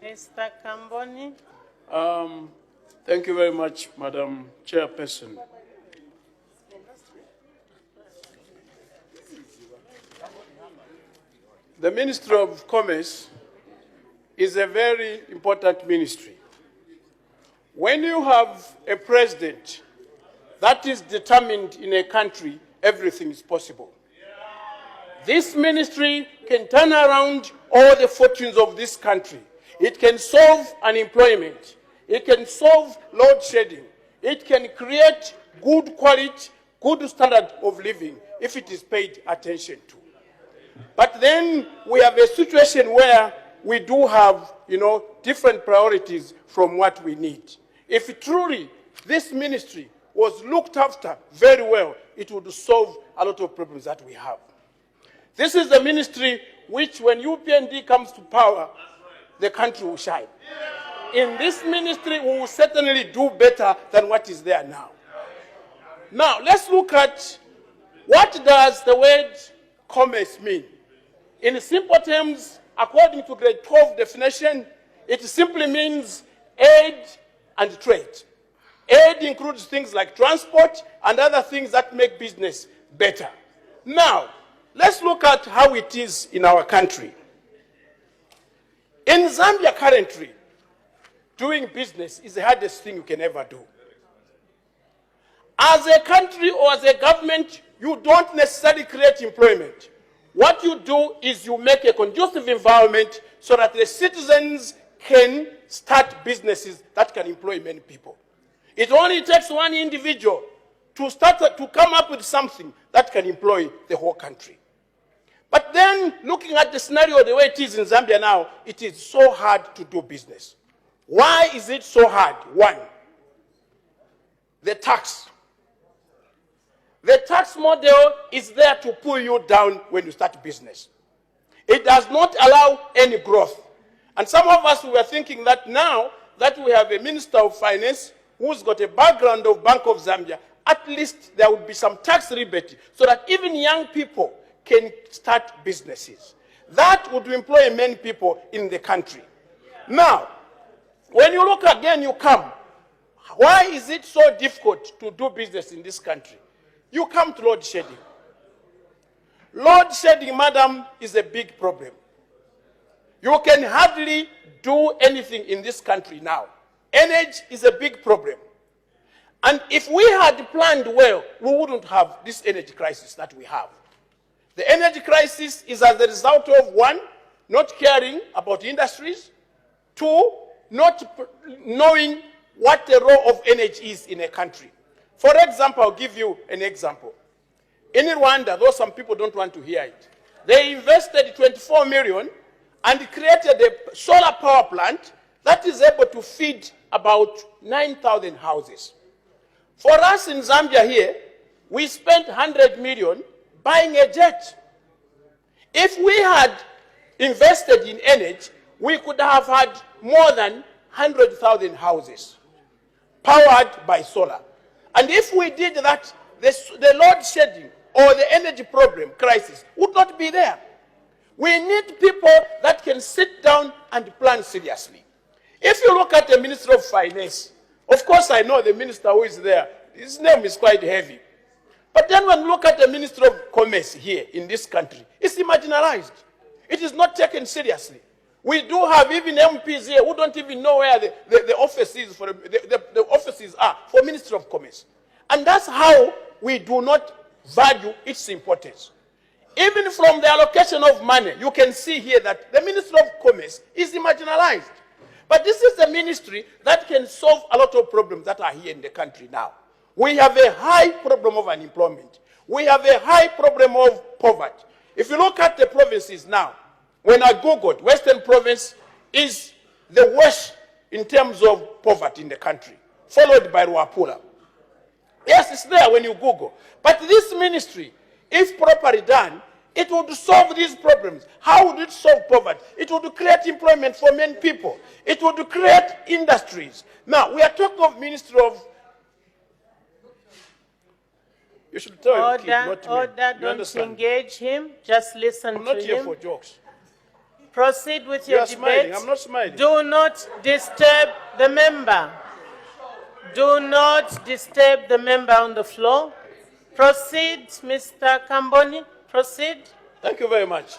Mr. Kamboni. Thank you very much, Madam Chairperson. The Ministry of Commerce is a very important ministry. When you have a president that is determined in a country, everything is possible. This ministry can turn around all the fortunes of this country. It can solve unemployment. It can solve load shedding. It can create good quality, good standard of living if it is paid attention to. But then we have a situation where we do have, different priorities from what we need. If truly this ministry was looked after very well, it would solve a lot of problems that we have. This is the ministry which, when UPND comes to power, the country will shine. In this ministry, we will certainly do better than what is there now. Now, let's look at what does the word commerce mean. In simple terms, according to grade 12 definition, it simply means aid and trade. Aid includes things like transport and other things that make business better. Now, let's look at how it is in our country. In Zambia currently, doing business is the hardest thing you can ever do. As a country or as a government, you don't necessarily create employment. What you do is you make a conducive environment so that the citizens can start businesses that can employ many people. It only takes one individual to come up with something that can employ the whole country. But then, looking at the scenario the way it is in Zambia now, it is so hard to do business. Why is it so hard? One, the tax. The tax model is there to pull you down when you start business. It does not allow any growth. And some of us were thinking that now that we have a Minister of Finance who's got a background of Bank of Zambia, at least there would be some tax rebate so that even young people can start businesses. That would employ many people in the country. Now, when you look again, you come. Why is it so difficult to do business in this country? You come to load shedding. Load shedding, madam, is a big problem. You can hardly do anything in this country now. Energy is a big problem. And if we had planned well, we wouldn't have this energy crisis that we have. The energy crisis is as a result of, one, not caring about industries, two, not knowing what the role of energy is in a country. For example, I'll give you an example. In Rwanda, though some people don't want to hear it, they invested 24 million and created a solar power plant that is able to feed about 9,000 houses. For us in Zambia here, we spent 100 million buying a jet. If we had invested in energy, we could have had more than 100,000 houses powered by solar. And if we did that, the load shedding or the energy problem crisis would not be there. We need people that can sit down and plan seriously. If you look at the Minister of Finance, of course I know the minister who is there, his name is quite heavy. But then when you look at the Minister of Commerce here in this country, it's marginalized. It is not taken seriously. We do have even MPs here who don't even know where the offices for the offices are for Ministry of Commerce. And that's how we do not value its importance. Even from the allocation of money, you can see here that the Ministry of Commerce is marginalized. But this is a ministry that can solve a lot of problems that are here in the country now. We have a high problem of unemployment. We have a high problem of poverty. If you look at the provinces now, when I Googled, Western Province is the worst in terms of poverty in the country, followed by Ruapula. Yes, it's there when you Google. But this ministry, if properly done, it would solve these problems. How would it solve poverty? It would create employment for many people. It would create industries. Now, we are talking of Ministry of... You should tell your kid, not me. Order, don't engage him. Just listen to him. I'm not here for jokes. Proceed with You your are smiling. debate. I'm not smiling. Do not disturb the member. Do not disturb the member on the floor. Proceed, Mr. Kamboni. Proceed. Thank you very much.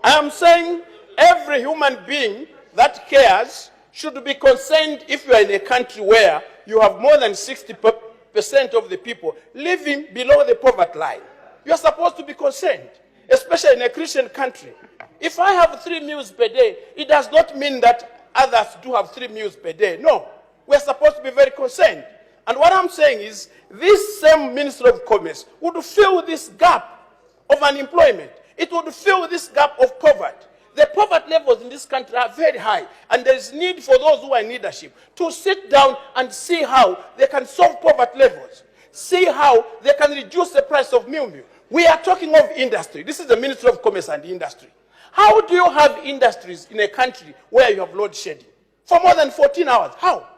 I am saying every human being that cares should be concerned if you are in a country where you have more than 60% of the people living below the poverty line. You are supposed to be concerned, especially in a Christian country. If I have 3 meals per day, it does not mean that others do have 3 meals per day. No, we are supposed to be very concerned. And what I'm saying is, this same Minister of Commerce would fill this gap of unemployment. It would fill this gap of poverty. The poverty levels in this country are very high, and there is need for those who are in leadership to sit down and see how they can solve poverty levels, see how they can reduce the price of meal. We are talking of industry. This is the Ministry of Commerce and Industry. How do you have industries in a country where you have load shedding for more than 14 hours? How?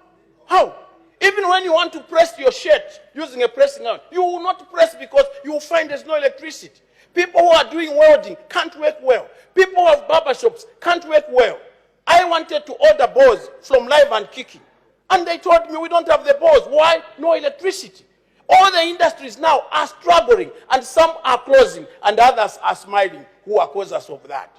How? Even when you want to press your shirt using a pressing iron, you will not press because you will find there's no electricity. People who are doing welding can't work well. People who have barbershops can't work well. I wanted to order balls from Live and Kicking, and they told me we don't have the balls. Why? No electricity. All the industries now are struggling, and some are closing, and others are smiling, who are causes of that.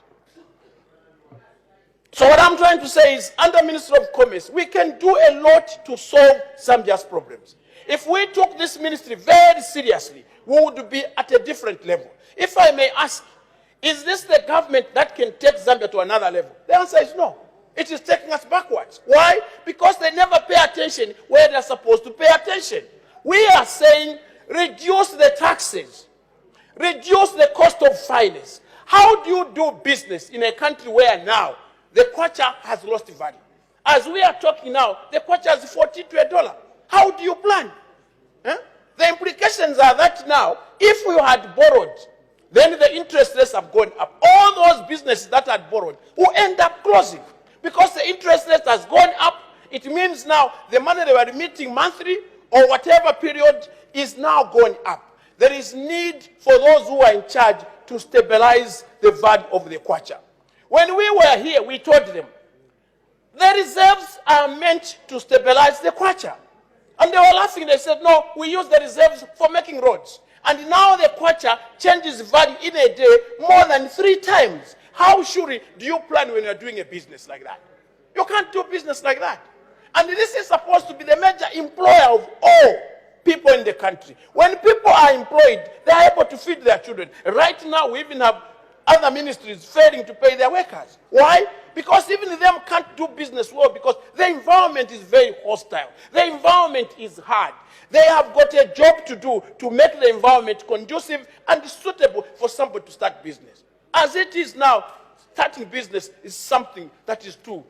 So what I'm trying to say is, under Ministry of Commerce, we can do a lot to solve Zambia's problems. If we took this ministry very seriously, we would be at a different level. If I may ask, is this the government that can take Zambia to another level? The answer is no. It is taking us backwards. Why? Because they never pay attention where they're supposed to pay attention. We are saying, reduce the taxes, reduce the cost of finance. How do you do business in a country where now the kwacha has lost value? As we are talking now, the kwacha is 40 to $1. How do you plan? The implications are that now, if you had borrowed, then the interest rates have gone up. All those businesses that had borrowed will end up closing because the interest rate has gone up. It means now the money they were remitting monthly or whatever period is now going up. There is need for those who are in charge to stabilize the value of the kwacha. When we were here, we told them, the reserves are meant to stabilize the kwacha. And they were laughing. They said, no, we use the reserves for making roads. And now the kwacha changes value in a day more than 3 times. How surely do you plan when you're doing a business like that? You can't do business like that. And this is supposed to be the major employer of all people in the country. When people are employed, they are able to feed their children. Right now, we even have other ministries failing to pay their workers. Why? Because even them can't do business well because the environment is very hostile. The environment is hard. They have got a job to do to make the environment conducive and suitable for somebody to start business. As it is now, starting business is something that is too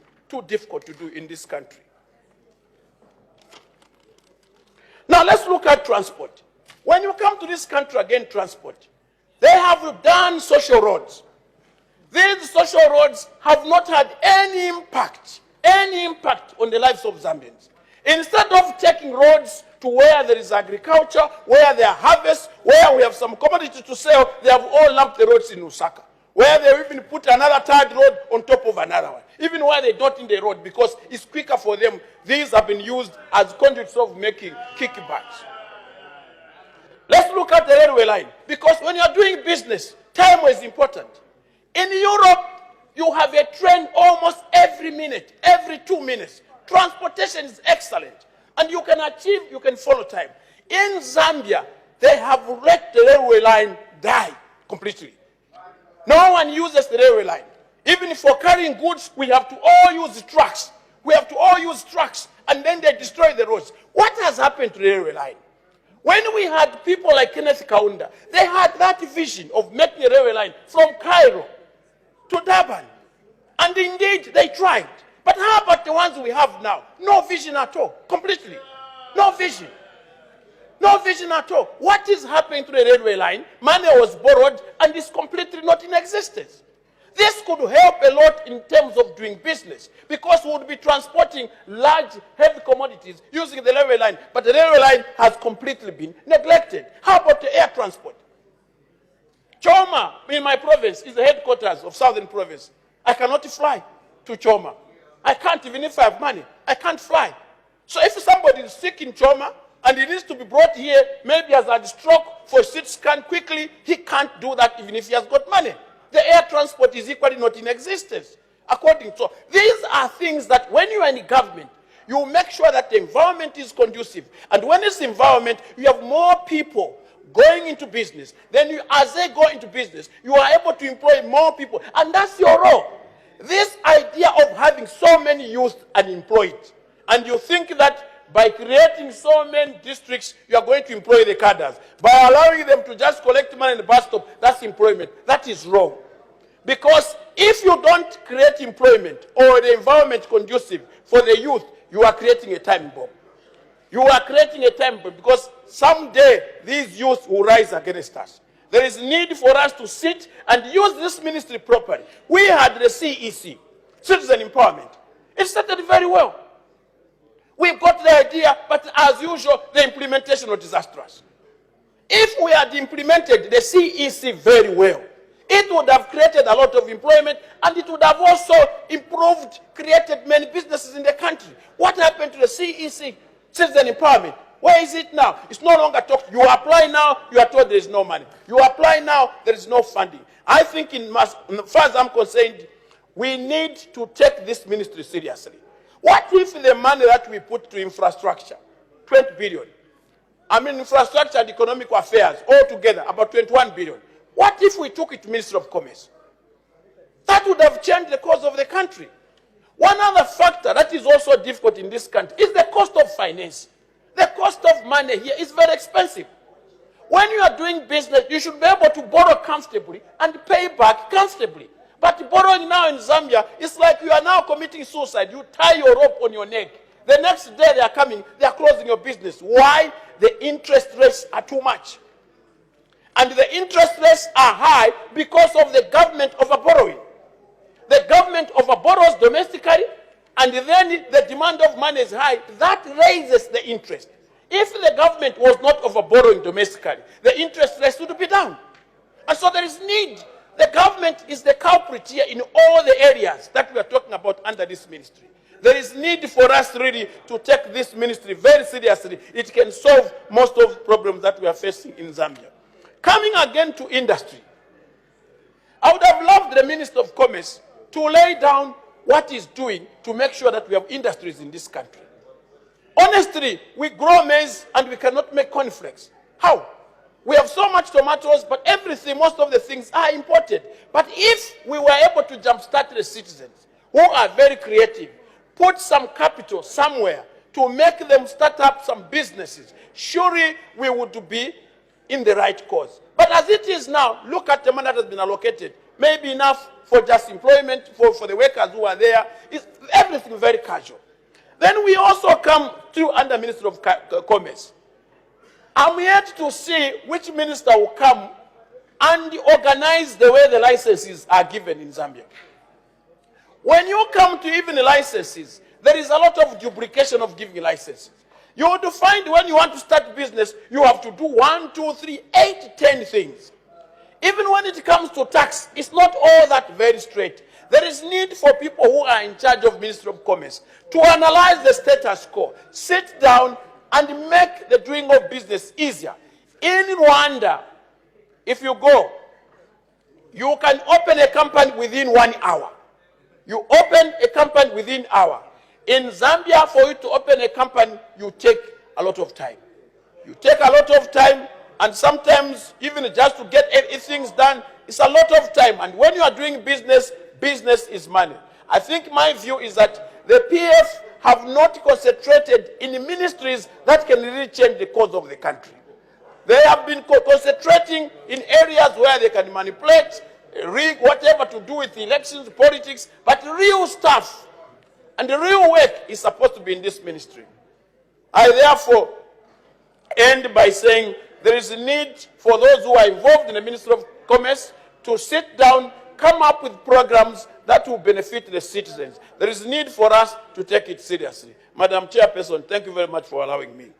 difficult to do in this country. Now let's look at transport. When you come to this country again, transport, they have done social roads. These social roads have not had any impact on the lives of Zambians. Instead of taking roads to where there is agriculture, where there are harvests, where we have some commodity to sell, they have all lumped the roads in Lusaka, where they even put another 3rd road on top of another one, even where they dot in the road because it's quicker for them. These have been used as conduits of making kickbacks. Let's look at the railway line, because when you're doing business, time is important. In Europe, you have a train almost every minute, every 2 minutes. Transportation is excellent, and you can follow time. In Zambia, they have let the railway line die completely. No one uses the railway line. Even for carrying goods, we have to all use trucks. And then they destroy the roads. What has happened to the railway line? When we had people like Kenneth Kaunda, they had that vision of making a railway line from Cairo to Durban. And indeed, they tried. But how about the ones we have now? No vision at all, completely. No vision. No vision at all. What is happening to the railway line? Money was borrowed and is completely not in existence. This could help a lot in terms of doing business because we would be transporting large, heavy commodities using the railway line, but the railway line has completely been neglected. How about the air transport? Choma, in my province, is the headquarters of Southern Province. I cannot fly to Choma. I can't, even if I have money, I can't fly. So if somebody is sick in Choma and he needs to be brought here, maybe has had a stroke for a CT scan quickly, he can't do that even if he has got money. The air transport is equally not in existence. According to, these are things that when you are in government, you make sure that the environment is conducive. And when it's environment, you have more people going into business. Then you, as they go into business, you are able to employ more people. And that's your role. This idea of having so many youth unemployed, and you think that by creating so many districts, you are going to employ the cadres. By allowing them to just collect money in the bus stop, that's employment. That is wrong. Because if you don't create employment or the environment conducive for the youth, you are creating a time bomb. You are creating a time bomb because someday these youth will rise against us. There is need for us to sit and use this ministry properly. We had the CEC, Citizen Empowerment. It started very well. We got the idea, but as usual, the implementation was disastrous. If we had implemented the CEC very well, it would have created a lot of employment, and it would have also improved, created many businesses in the country. What happened to the CEC, Citizen Empowerment? Where is it now? It's no longer talked. You apply now, you are told there is no money. You apply now, there is no funding. I think, as far as I'm concerned, we need to take this ministry seriously. What if the money that we put to infrastructure, 20 billion, I mean infrastructure and economic affairs altogether, about 21 billion. What if we took it to Ministry of Commerce? That would have changed the course of the country. One other factor that is also difficult in this country is the cost of finance. The cost of money here is very expensive. When you are doing business, you should be able to borrow comfortably and pay back comfortably. But borrowing now in Zambia, it's like you are now committing suicide. You tie your rope on your neck. The next day they are coming, they are closing your business. Why? The interest rates are too much. And the interest rates are high because of the government over-borrowing. The government over-borrows domestically, and then the demand of money is high. That raises the interest. If the government was not over-borrowing domestically, the interest rates would be down. And so there is need. The government is the culprit here in all the areas that we are talking about under this ministry. There is need for us really to take this ministry very seriously. It can solve most of the problems that we are facing in Zambia. Coming again to industry, I would have loved the Minister of Commerce to lay down what he's doing to make sure that we have industries in this country. Honestly, we grow maize and we cannot make cornflakes. How? We have so much tomatoes, but everything, most of the things are imported. But if we were able to jumpstart the citizens who are very creative, put some capital somewhere to make them start up some businesses, surely we would be in the right cause. But as it is now, look at the money that has been allocated. Maybe enough for just employment for the workers who are there. It's everything very casual. Then we also come to under Minister of Commerce. I'm yet to see which minister will come and organize the way the licenses are given in Zambia. When you come to even the licenses, there is a lot of duplication of giving licenses. You would find when you want to start business, you have to do 1, 2, 3, 8, 10 things. Even when it comes to tax, it's not all that very straight. There is need for people who are in charge of Ministry of Commerce to analyze the status quo, sit down and make the doing of business easier. In Rwanda, if you go, you can open a company within 1 hour. You open a company within an hour. In Zambia, for you to open a company, you take a lot of time. You take a lot of time, and sometimes even just to get things done, it's a lot of time. And when you are doing business, business is money. I think my view is that the PF have not concentrated in ministries that can really change the course of the country. They have been concentrating in areas where they can manipulate, rig, whatever to do with elections, politics, but real stuff and the real work is supposed to be in this ministry. I therefore end by saying there is a need for those who are involved in the Ministry of Commerce to sit down, come up with programs that will benefit the citizens. There is need for us to take it seriously. Madam Chairperson, thank you very much for allowing me.